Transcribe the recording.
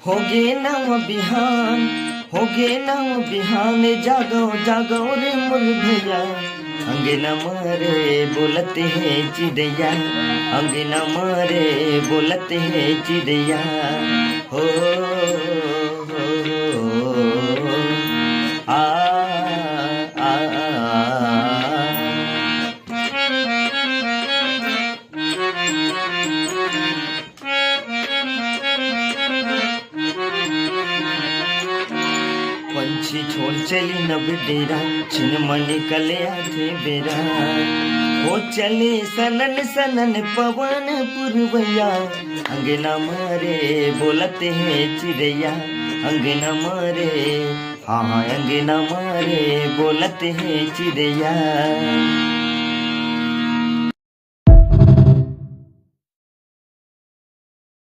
होगे नव बिहान, होगे नव बिहान, जागो जागो रे मोर भैया। अंगना मारे बोलते हैं चिड़ैया, अंगना मारे बोलते हैं चिड़ैया। हो आ आ पंछी छोड़ चली नब डेरा, छिन निकले आधे बेरा। वो चले सनन सनन पवन पुरवैया, अंगना मारे बोलते हैं चिड़ैया, अंगना मारे हाँ अंगना मारे बोलते हैं चिड़ैया।